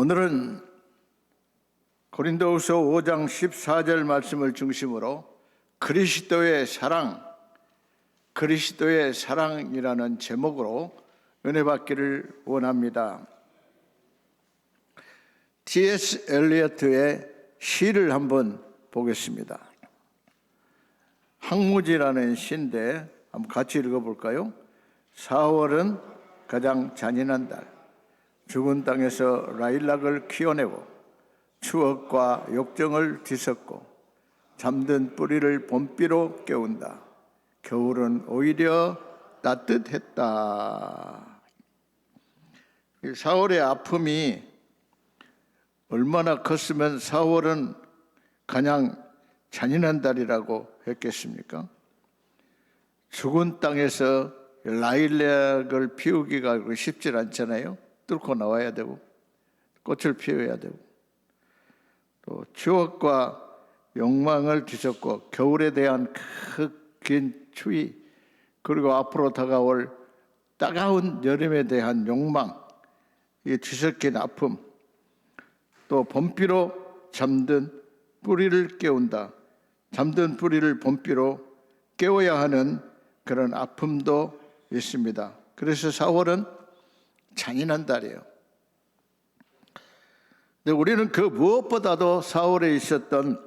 오늘은 고린도후서 5장 14절 말씀을 중심으로 그리스도의 사랑이라는 제목으로 은혜 받기를 원합니다. T.S. 엘리어트의 시를 한번 보겠습니다. 항무지라는 시인데 한번 같이 읽어볼까요? 4월은 가장 잔인한 달, 죽은 땅에서 라일락을 키워내고 추억과 욕정을 뒤섞고 잠든 뿌리를 봄비로 깨운다. 겨울은 오히려 따뜻했다. 4월의 아픔이 얼마나 컸으면 4월은 가장 잔인한 달이라고 했겠습니까? 죽은 땅에서 라일락을 피우기가 쉽지 않잖아요. 뚫고 나와야 되고 꽃을 피워야 되고 또 추억과 욕망을 뒤섞고 겨울에 대한 긴 추위 그리고 앞으로 다가올 따가운 여름에 대한 욕망, 이 뒤섞인 아픔, 또 봄비로 잠든 뿌리를 깨운다. 잠든 뿌리를 봄비로 깨워야 하는 그런 아픔도 있습니다. 그래서 4월은 잔인한 달이에요. 근데 우리는 그 무엇보다도 4월에 있었던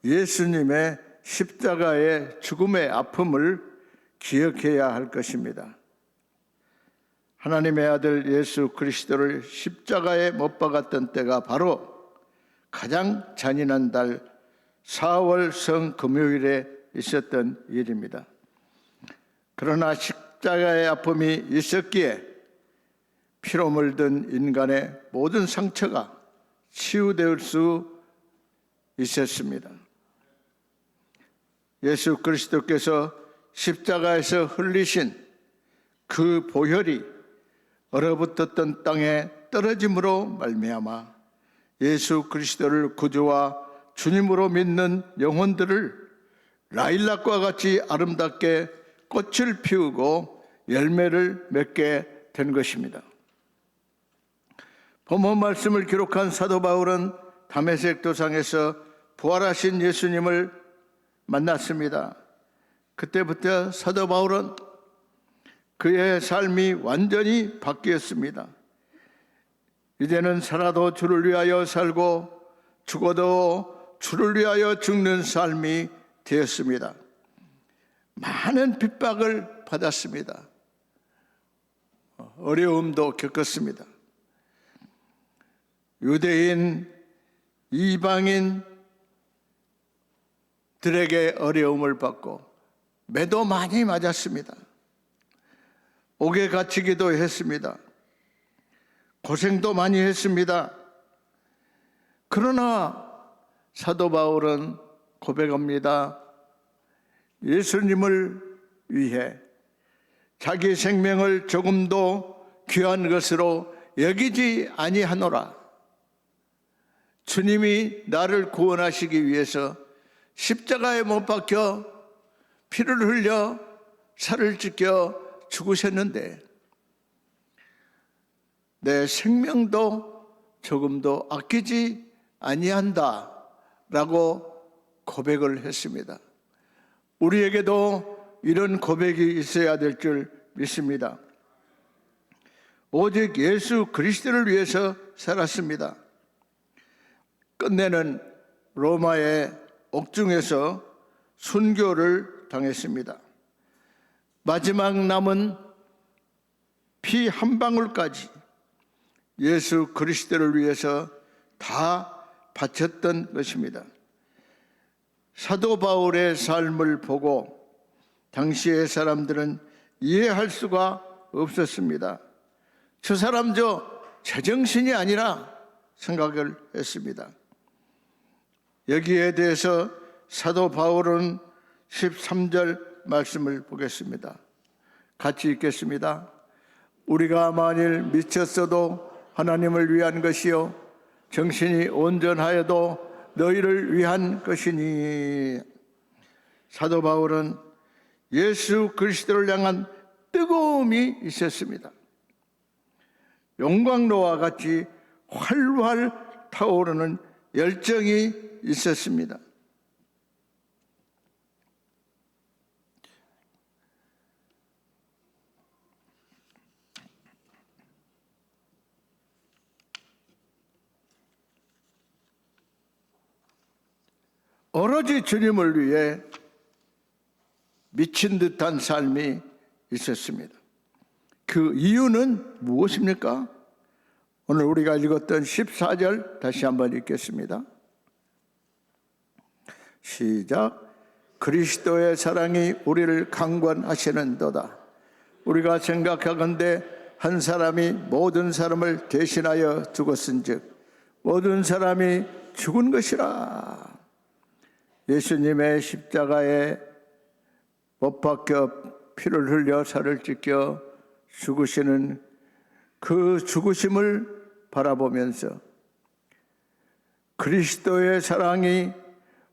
예수님의 십자가의 죽음의 아픔을 기억해야 할 것입니다. 하나님의 아들 예수 그리스도를 십자가에 못 박았던 때가 바로 가장 잔인한 달 4월 성금요일에 있었던 일입니다. 그러나 십자가의 아픔이 있었기에 피로 물든 인간의 모든 상처가 치유될 수 있었습니다. 예수 그리스도께서 십자가에서 흘리신 그 보혈이 얼어붙었던 땅에 떨어짐으로 말미암아 예수 그리스도를 구주와 주님으로 믿는 영혼들을 라일락과 같이 아름답게 꽃을 피우고 열매를 맺게 된 것입니다. 본문 말씀을 기록한 사도 바울은 다메섹 도상에서 부활하신 예수님을 만났습니다. 그때부터 사도 바울은 그의 삶이 완전히 바뀌었습니다. 이제는 살아도 주를 위하여 살고 죽어도 주를 위하여 죽는 삶이 되었습니다. 많은 핍박을 받았습니다. 어려움도 겪었습니다. 유대인, 이방인들에게 어려움을 받고 매도 많이 맞았습니다. 옥에 갇히기도 했습니다. 고생도 많이 했습니다. 그러나 사도 바울은 고백합니다. 예수님을 위해 자기 생명을 조금도 귀한 것으로 여기지 아니하노라. 주님이 나를 구원하시기 위해서 십자가에 못 박혀 피를 흘려 살을 찢겨 죽으셨는데 내 생명도 조금도 아끼지 아니한다 라고 고백을 했습니다. 우리에게도 이런 고백이 있어야 될 줄 믿습니다. 오직 예수 그리스도를 위해서 살았습니다. 끝내는 로마의 옥중에서 순교를 당했습니다. 마지막 남은 피 한 방울까지 예수 그리스도를 위해서 다 바쳤던 것입니다. 사도 바울의 삶을 보고 당시의 사람들은 이해할 수가 없었습니다. 저 사람 제정신이 아니라 생각을 했습니다. 여기에 대해서 사도 바울은 13절 말씀을 보겠습니다. 같이 읽겠습니다. 우리가 만일 미쳤어도 하나님을 위한 것이요 정신이 온전하여도 너희를 위한 것이니. 사도 바울은 예수 그리스도를 향한 뜨거움이 있었습니다. 용광로와 같이 활활 타오르는 열정이 있었습니다. 오로지 주님을 위해 미친 듯한 삶이 있었습니다. 그 이유는 무엇입니까? 오늘 우리가 읽었던 14절 다시 한번 읽겠습니다. 시작. 그리스도의 사랑이 우리를 강권하시는도다. 우리가 생각하건대 한 사람이 모든 사람을 대신하여 죽었은즉 모든 사람이 죽은 것이라. 예수님의 십자가에 못 박혀 피를 흘려 살을 찢겨 죽으시는 그 죽으심을 바라보면서 그리스도의 사랑이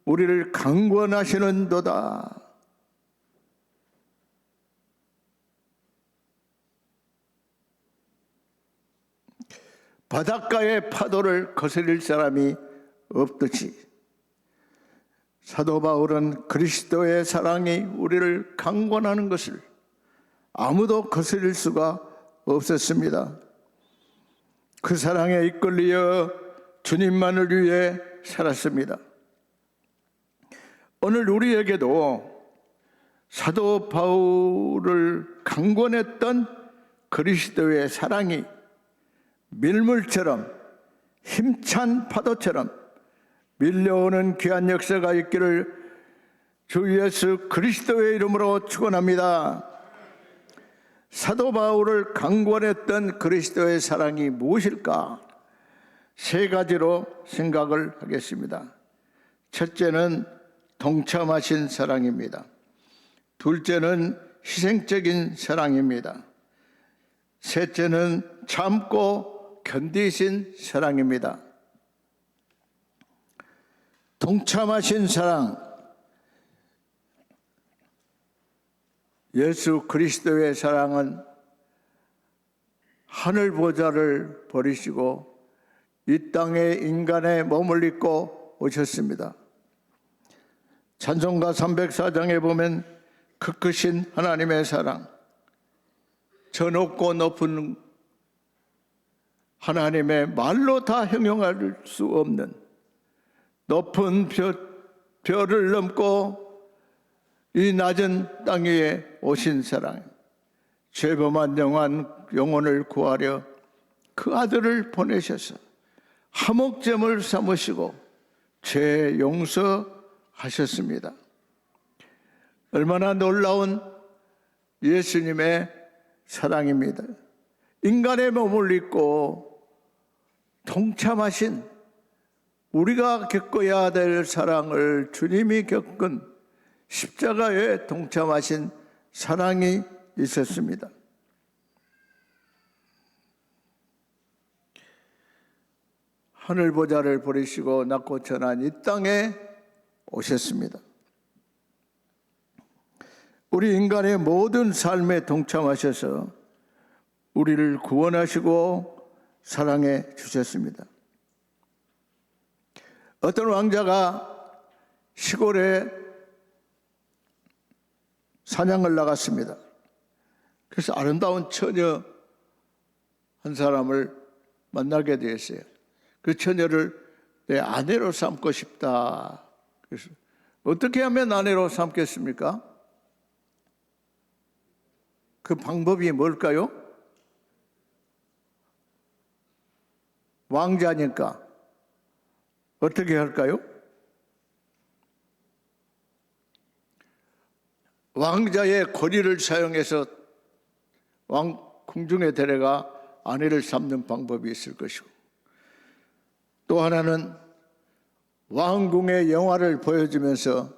우리를 강권하시는도다. 바닷가의 파도를 거스릴 사람이 없듯이 사도 바울은 그리스도의 사랑이 우리를 강권하는 것을 아무도 거스릴 수가 없었습니다. 그 사랑에 이끌려 주님만을 위해 살았습니다. 오늘 우리에게도 사도 바울을 강권했던 그리스도의 사랑이 밀물처럼 힘찬 파도처럼 밀려오는 귀한 역사가 있기를 주 예수 그리스도의 이름으로 축원합니다. 사도 바울을 강권했던 그리스도의 사랑이 무엇일까? 세 가지로 생각을 하겠습니다. 첫째는 동참하신 사랑입니다. 둘째는 희생적인 사랑입니다. 셋째는 참고 견디신 사랑입니다. 동참하신 사랑, 예수 그리스도의 사랑은 하늘 보좌를 버리시고 이 땅에 인간의 몸을 입고 오셨습니다. 찬송가 304장에 보면 그 크신 하나님의 사랑, 저 높고 높은 하나님의 말로 다 형용할 수 없는 높은 별을 넘고 이 낮은 땅 위에 오신 사랑, 죄범한 영혼을 구하려 그 아들을 보내셔서 화목제물 삼으시고 죄 용서하셨습니다. 얼마나 놀라운 예수님의 사랑입니다. 인간의 몸을 입고 동참하신, 우리가 겪어야 될 사랑을 주님이 겪은 십자가에 동참하신 사랑이 있었습니다. 하늘 보좌를 버리시고 낮고 천한 이 땅에 오셨습니다. 우리 인간의 모든 삶에 동참하셔서 우리를 구원하시고 사랑해 주셨습니다. 어떤 왕자가 시골에 사냥을 나갔습니다. 그래서 아름다운 처녀 한 사람을 만나게 되었어요. 그 처녀를 내 아내로 삼고 싶다. 그래서 어떻게 하면 아내로 삼겠습니까? 그 방법이 뭘까요? 왕자니까 어떻게 할까요? 왕자의 권위를 사용해서 궁중에 데려가 아내를 삼는 방법이 있을 것이고, 또 하나는 왕궁의 영화를 보여주면서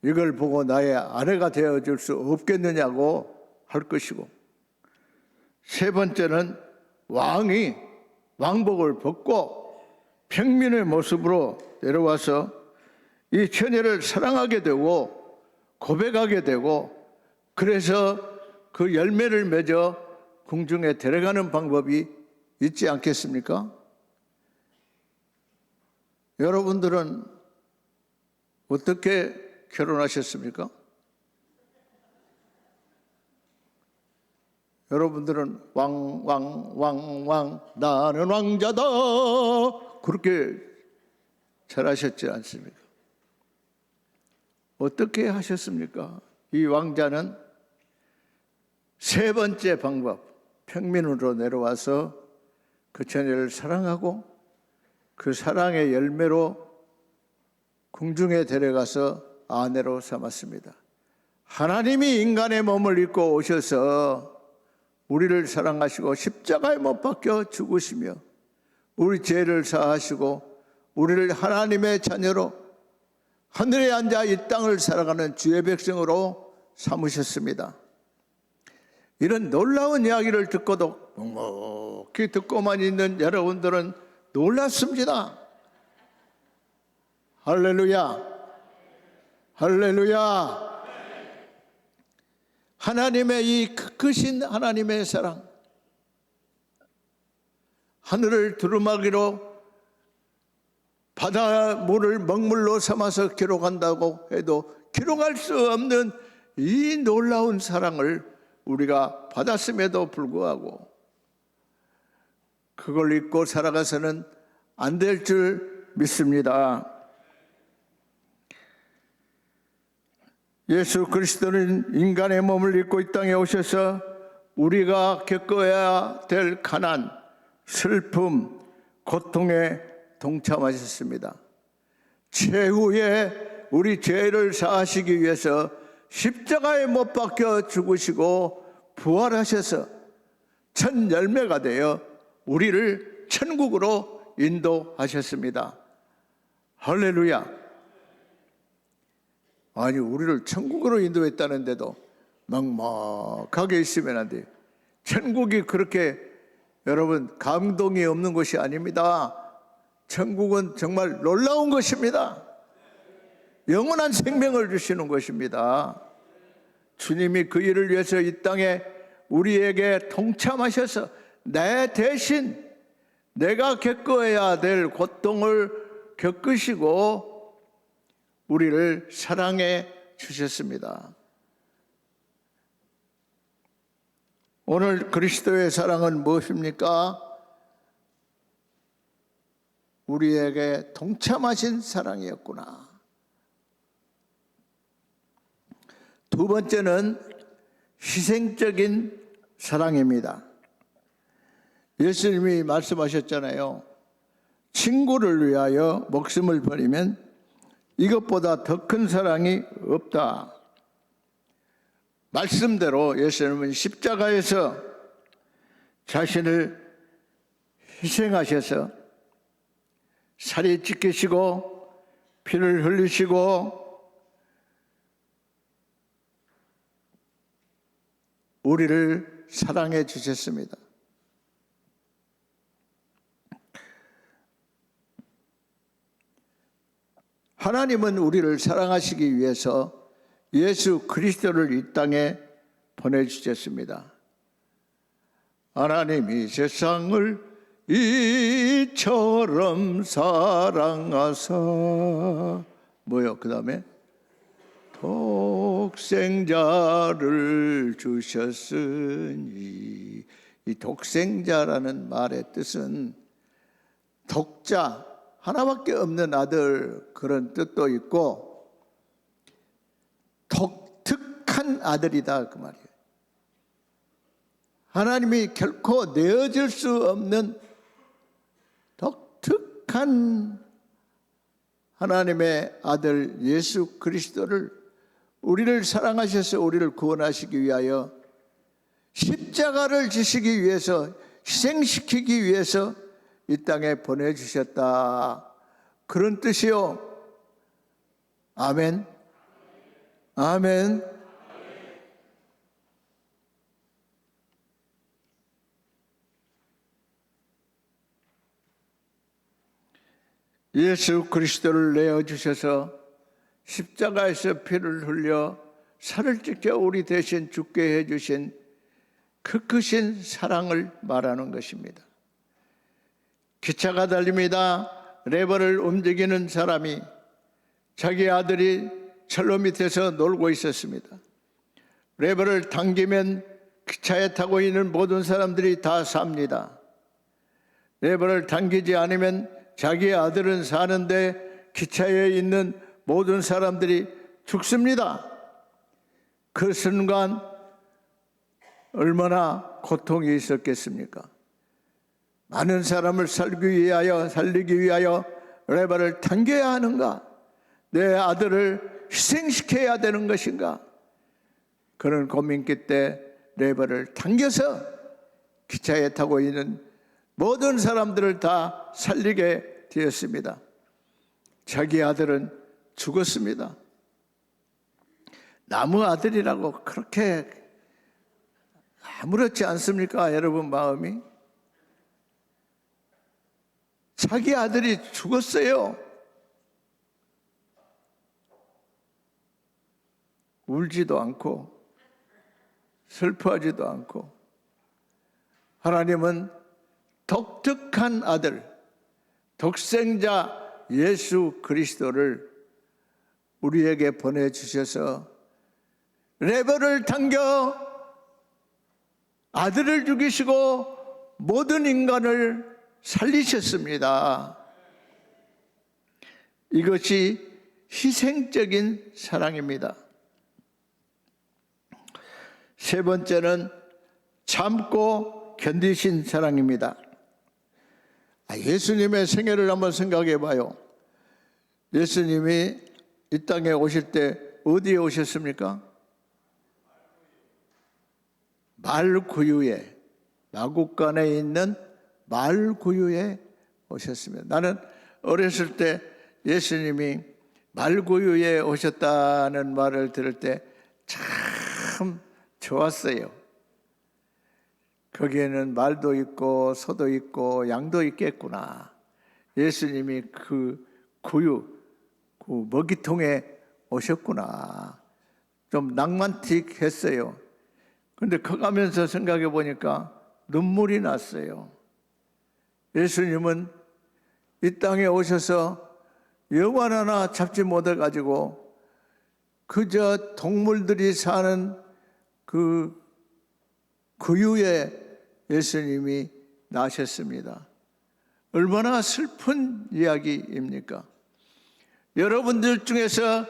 이걸 보고 나의 아내가 되어줄 수 없겠느냐고 할 것이고, 세 번째는 왕이 왕복을 벗고 평민의 모습으로 내려와서 이 처녀를 사랑하게 되고 고백하게 되고, 그래서 그 열매를 맺어 궁중에 데려가는 방법이 있지 않겠습니까? 여러분들은 어떻게 결혼하셨습니까? 여러분들은 왕 나는 왕자다 그렇게 잘하셨지 않습니까? 어떻게 하셨습니까? 이 왕자는 세 번째 방법, 평민으로 내려와서 그 처녀를 사랑하고 그 사랑의 열매로 궁중에 데려가서 아내로 삼았습니다. 하나님이 인간의 몸을 입고 오셔서 우리를 사랑하시고 십자가에 못 박혀 죽으시며 우리 죄를 사하시고 우리를 하나님의 자녀로 하늘에 앉아 이 땅을 살아가는 주의 백성으로 삼으셨습니다. 이런 놀라운 이야기를 듣고도 묵묵히 듣고만 있는 여러분들은 놀랐습니다. 할렐루야, 할렐루야. 하나님의 이 크신 하나님의 사랑, 하늘을 두루마기로 바다 물을 먹물로 삼아서 기록한다고 해도 기록할 수 없는 이 놀라운 사랑을 우리가 받았음에도 불구하고 그걸 잊고 살아가서는 안 될 줄 믿습니다. 예수 그리스도는 인간의 몸을 입고 이 땅에 오셔서 우리가 겪어야 될 가난, 슬픔, 고통에 동참하셨습니다. 최후에 우리 죄를 사하시기 위해서 십자가에 못 박혀 죽으시고 부활하셔서 첫 열매가 되어 우리를 천국으로 인도하셨습니다. 할렐루야. 아니, 우리를 천국으로 인도했다는데도 막막하게 있으면 안 돼요. 천국이 그렇게 여러분 감동이 없는 곳이 아닙니다. 천국은 정말 놀라운 것입니다. 영원한 생명을 주시는 것입니다. 주님이 그 일을 위해서 이 땅에 우리에게 동참하셔서 내 대신 내가 겪어야 될 고통을 겪으시고 우리를 사랑해 주셨습니다. 오늘 그리스도의 사랑은 무엇입니까? 우리에게 동참하신 사랑이었구나. 두 번째는 희생적인 사랑입니다. 예수님이 말씀하셨잖아요. 친구를 위하여 목숨을 버리면 이것보다 더 큰 사랑이 없다. 말씀대로 예수님은 십자가에서 자신을 희생하셔서 살이 찢기시고 피를 흘리시고 우리를 사랑해 주셨습니다. 하나님은 우리를 사랑하시기 위해서 예수 그리스도를 이 땅에 보내주셨습니다. 하나님이 세상을 이처럼 사랑하사 뭐요? 그 다음에 독생자를 주셨으니, 이 독생자라는 말의 뜻은 독자, 하나밖에 없는 아들, 그런 뜻도 있고 독특한 아들이다 그 말이에요. 하나님이 결코 내어줄 수 없는 독특한 하나님의 아들 예수 그리스도를 우리를 사랑하셔서 우리를 구원하시기 위하여 십자가를 지시기 위해서, 희생시키기 위해서 이 땅에 보내주셨다, 그런 뜻이요. 아멘. 아멘. 예수 그리스도를 내어주셔서 십자가에서 피를 흘려 살을 찢겨 우리 대신 죽게 해주신 그 크신 사랑을 말하는 것입니다. 기차가 달립니다. 레버를 움직이는 사람이 자기 아들이 철로 밑에서 놀고 있었습니다. 레버를 당기면 기차에 타고 있는 모든 사람들이 다 삽니다. 레버를 당기지 않으면 자기 아들은 사는데 기차에 있는 모든 사람들이 죽습니다. 그 순간 얼마나 고통이 있었겠습니까? 많은 사람을 살리기 위하여 레버를 당겨야 하는가? 내 아들을 희생시켜야 되는 것인가? 그런 고민 끝에 레버를 당겨서 기차에 타고 있는 모든 사람들을 다 살리게 되었습니다. 자기 아들은 죽었습니다. 나무 아들이라고 그렇게 아무렇지 않습니까? 여러분 마음이? 자기 아들이 죽었어요. 울지도 않고 슬퍼하지도 않고 하나님은 독특한 아들, 독생자 예수 그리스도를 우리에게 보내주셔서 레버를 당겨 아들을 죽이시고 모든 인간을 살리셨습니다. 이것이 희생적인 사랑입니다. 세 번째는 참고 견디신 사랑입니다. 예수님의 생애를 한번 생각해 봐요. 예수님이 이 땅에 오실 때 어디에 오셨습니까? 말구유에, 마국간에 있는 말구유에 오셨습니다. 나는 어렸을 때 예수님이 말구유에 오셨다는 말을 들을 때 참 좋았어요. 거기에는 말도 있고 소도 있고 양도 있겠구나. 예수님이 그 구유, 그 먹이통에 오셨구나. 좀 낭만틱했어요. 그런데 커가면서 생각해 보니까 눈물이 났어요. 예수님은 이 땅에 오셔서 여관 하나 잡지 못해가지고 그저 동물들이 사는 그 구유에 예수님이 나셨습니다. 얼마나 슬픈 이야기입니까? 여러분들 중에서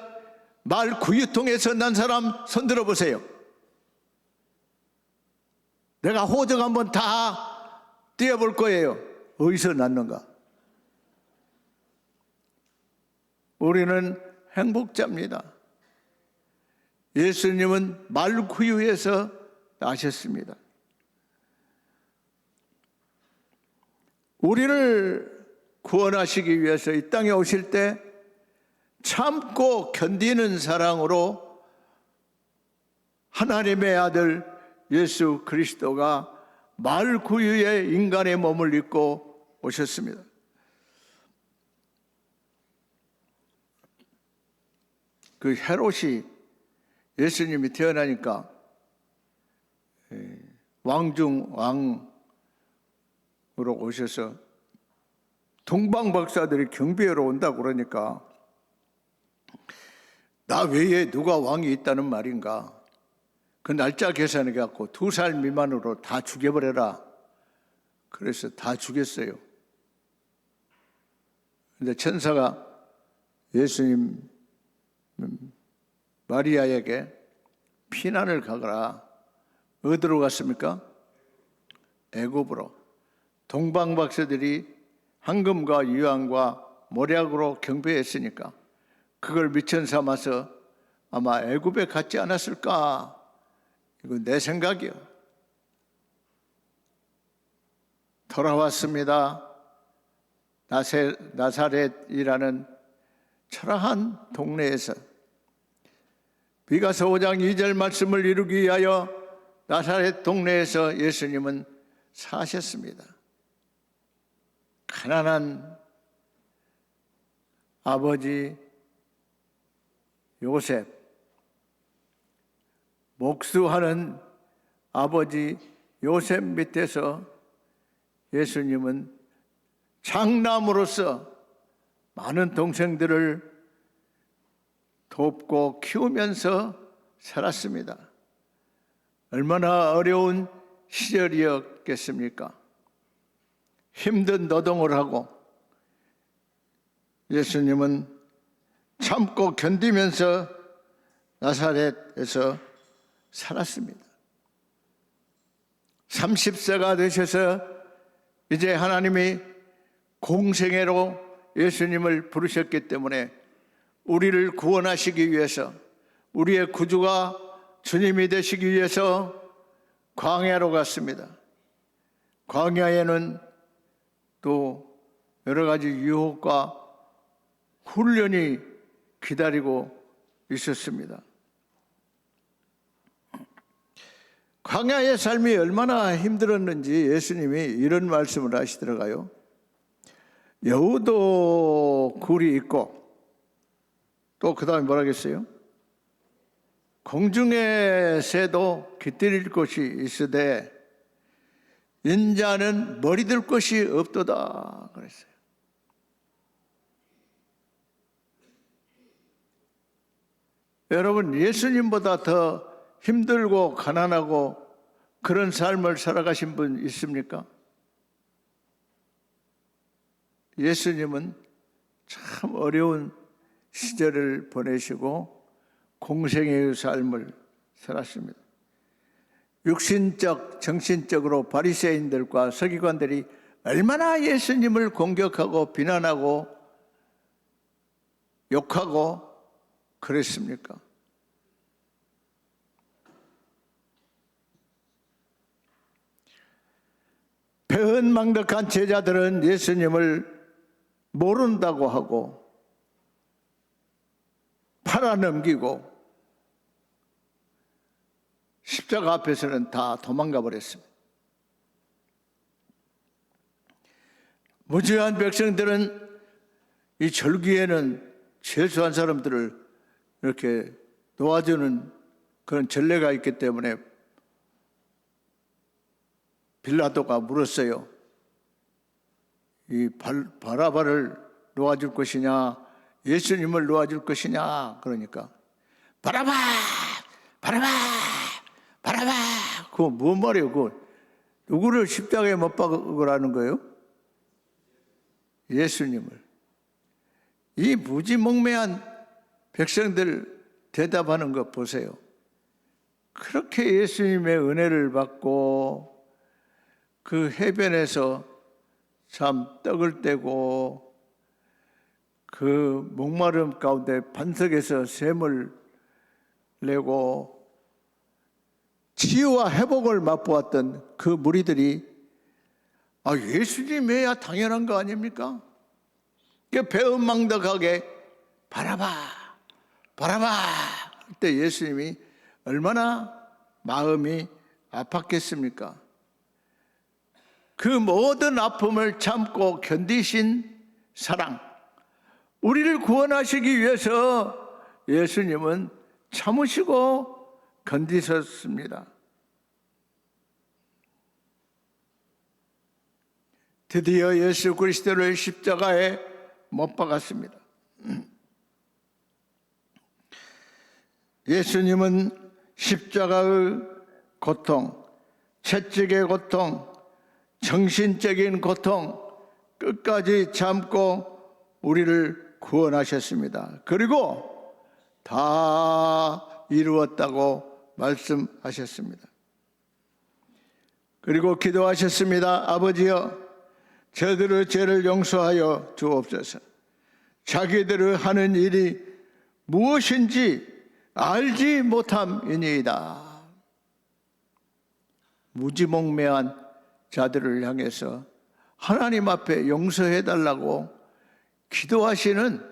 말 구유통에서 난 사람 손 들어보세요. 내가 호적 한번 다 띄워볼 거예요. 어디서 났는가? 우리는 행복자입니다. 예수님은 말구유에서 나셨습니다. 우리를 구원하시기 위해서 이 땅에 오실 때 참고 견디는 사랑으로 하나님의 아들 예수 그리스도가 말구유에 인간의 몸을 입고 오셨습니다. 그 헤롯이 예수님이 태어나니까 왕중 왕으로 오셔서 동방 박사들이 경배하러 온다고 그러니까 나 외에 누가 왕이 있다는 말인가? 그 날짜 계산해 갖고 2살 미만으로 다 죽여버려라. 그래서 다 죽였어요. 근데 천사가 예수님 마리아에게 피난을 가거라. 어디로 갔습니까? 애굽으로. 동방 박사들이 황금과 유황과 모략으로 경배했으니까 그걸 미천 삼아서 아마 애굽에 갔지 않았을까? 이건 내 생각이요. 돌아왔습니다. 나사렛이라는 초라한 동네에서 미가서 5장 2절 말씀을 이루기 위하여 나사렛 동네에서 예수님은 사셨습니다. 가난한 아버지 요셉, 목수하는 아버지 요셉 밑에서 예수님은 장남으로서 많은 동생들을 돕고 키우면서 살았습니다. 얼마나 어려운 시절이었겠습니까? 힘든 노동을 하고 예수님은 참고 견디면서 나사렛에서 살았습니다. 30세가 되셔서 이제 하나님이 공생애로 예수님을 부르셨기 때문에 우리를 구원하시기 위해서, 우리의 구주가 주님이 되시기 위해서 광야로 갔습니다. 광야에는 또 여러 가지 유혹과 훈련이 기다리고 있었습니다. 광야의 삶이 얼마나 힘들었는지 예수님이 이런 말씀을 하시더라고요. 여우도 굴이 있고 또 그 다음에 뭐라 했어요? 공중의 새도 깃들일 곳이 있으되 인자는 머리들 곳이 없도다 그랬어요. 여러분, 예수님보다 더 힘들고 가난하고 그런 삶을 살아가신 분 있습니까? 예수님은 참 어려운 시절을 보내시고 공생애의 삶을 살았습니다. 육신적, 정신적으로 바리새인들과 서기관들이 얼마나 예수님을 공격하고 비난하고 욕하고 그랬습니까? 배은망덕한 제자들은 예수님을 모른다고 하고 팔아넘기고 십자가 앞에서는 다 도망가 버렸습니다. 무지한 백성들은 이 절기에는 최소한 사람들을 이렇게 도와주는 그런 전례가 있기 때문에 빌라도가 물었어요. 이 바라바를 놓아줄 것이냐, 예수님을 놓아줄 것이냐. 그러니까 바라바, 바라바, 바라바. 그거 뭔 말이에요? 그거 누구를 십자가에 못 박으라는 거예요? 예수님을. 이 무지몽매한 백성들 대답하는 거 보세요. 그렇게 예수님의 은혜를 받고 그 해변에서 참 떡을 떼고 그 목마름 가운데 반석에서 샘을 내고 치유와 회복을 맛보았던 그 무리들이 예수님이야 당연한 거 아닙니까? 배은망덕하게 바라봐 바라봐 그때 예수님이 얼마나 마음이 아팠겠습니까? 그 모든 아픔을 참고 견디신 사랑, 우리를 구원하시기 위해서 예수님은 참으시고 견디셨습니다. 드디어 예수 그리스도를 십자가에 못 박았습니다. 예수님은 십자가의 고통, 채찍의 고통, 정신적인 고통 끝까지 참고 우리를 구원하셨습니다. 그리고 다 이루었다고 말씀하셨습니다. 그리고 기도하셨습니다. 아버지여, 저들의 죄를 용서하여 주옵소서. 자기들의 하는 일이 무엇인지 알지 못함이니이다. 무지몽매한 자들을 향해서 하나님 앞에 용서해달라고 기도하시는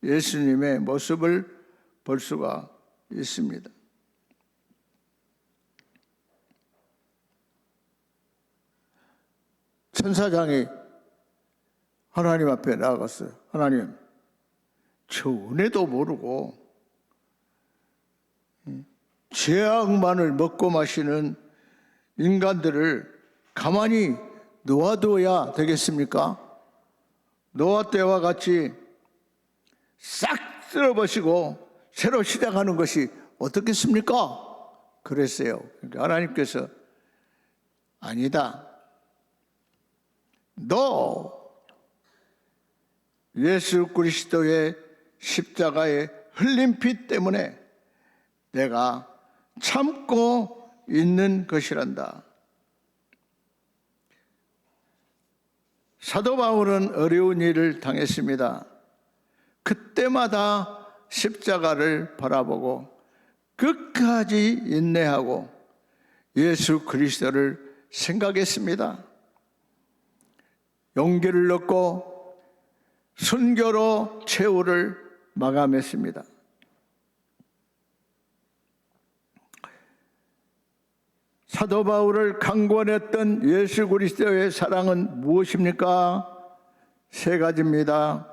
예수님의 모습을 볼 수가 있습니다. 천사장이 하나님 앞에 나아갔어요. 하나님, 저 은혜도 모르고 죄악만을 먹고 마시는 인간들을 가만히 놓아둬야 되겠습니까? 노아 때와 같이 싹 쓸어버리고 새로 시작하는 것이 어떻겠습니까? 그랬어요. 그러니까 하나님께서 아니다. 너 예수 그리스도의 십자가의 흘린 피 때문에 내가 참고 있는 것이란다. 사도 바울은 어려운 일을 당했습니다. 그때마다 십자가를 바라보고 끝까지 인내하고 예수 그리스도를 생각했습니다. 용기를 얻고 순교로 최후를 마감했습니다. 사도 바울을 강권했던 예수 그리스도의 사랑은 무엇입니까? 세 가지입니다.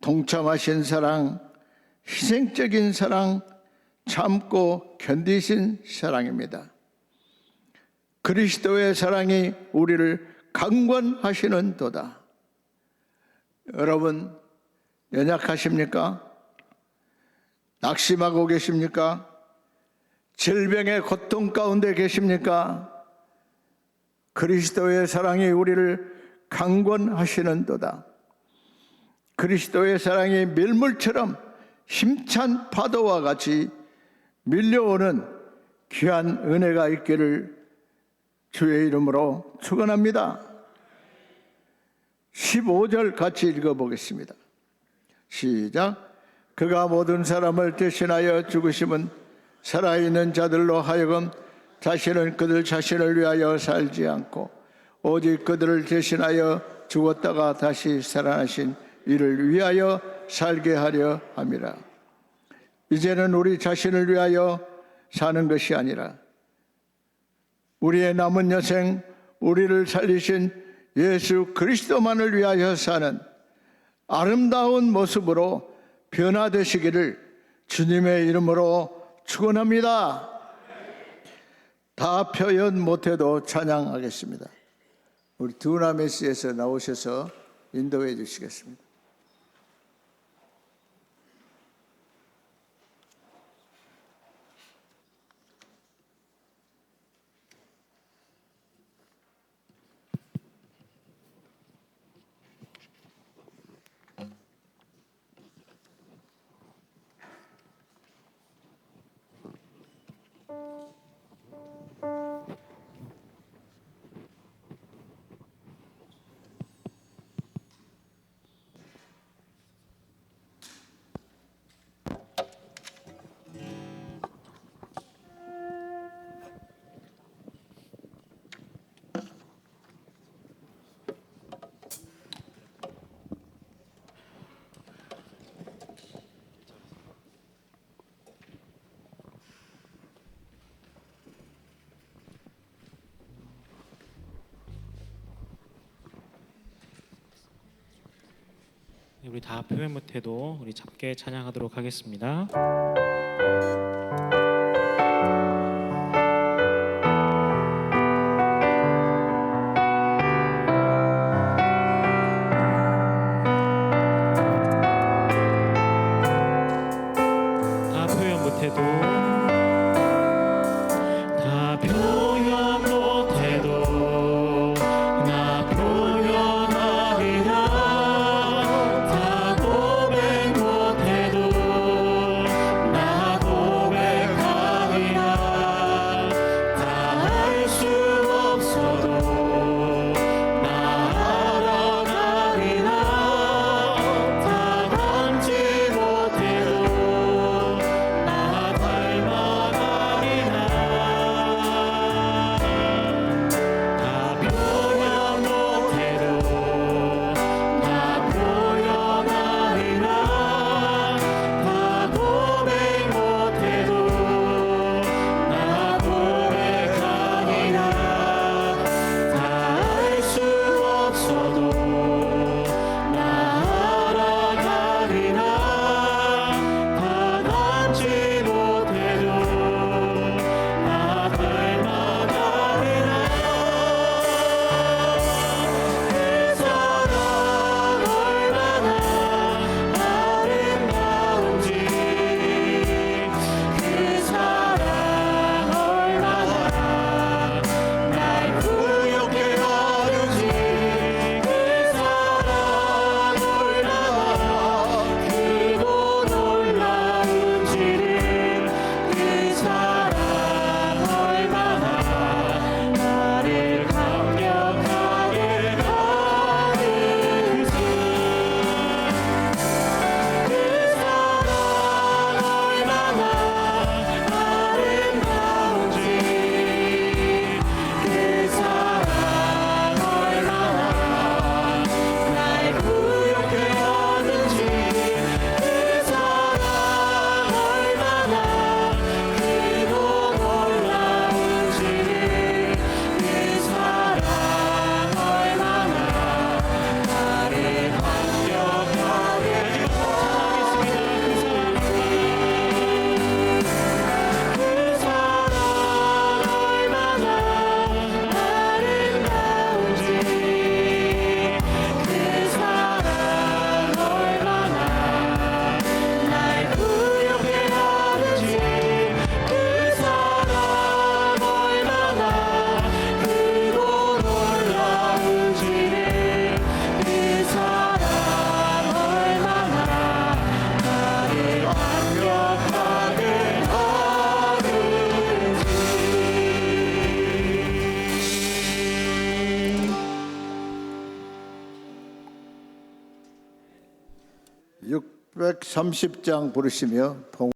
동참하신 사랑, 희생적인 사랑, 참고 견디신 사랑입니다. 그리스도의 사랑이 우리를 강권하시는 도다. 여러분, 연약하십니까? 낙심하고 계십니까? 질병의 고통 가운데 계십니까? 그리스도의 사랑이 우리를 강권하시는 도다. 그리스도의 사랑이 밀물처럼 힘찬 파도와 같이 밀려오는 귀한 은혜가 있기를 주의 이름으로 축원합니다. 15절 같이 읽어보겠습니다. 시작. 그가 모든 사람을 대신하여 죽으심은 살아있는 자들로 하여금 자신은 그들 자신을 위하여 살지 않고 오직 그들을 대신하여 죽었다가 다시 살아나신 이를 위하여 살게 하려 함이라. 이제는 우리 자신을 위하여 사는 것이 아니라 우리의 남은 여생 우리를 살리신 예수 그리스도만을 위하여 사는 아름다운 모습으로 변화되시기를 주님의 이름으로 축원합니다. 다 표현 못해도 찬양하겠습니다. 우리 두나메시에서 나오셔서 인도해 주시겠습니다. 우리 다 표현 못해도 우리 함께 찬양하도록 하겠습니다. 다 표현 못해도 나 130장 부르시며 봉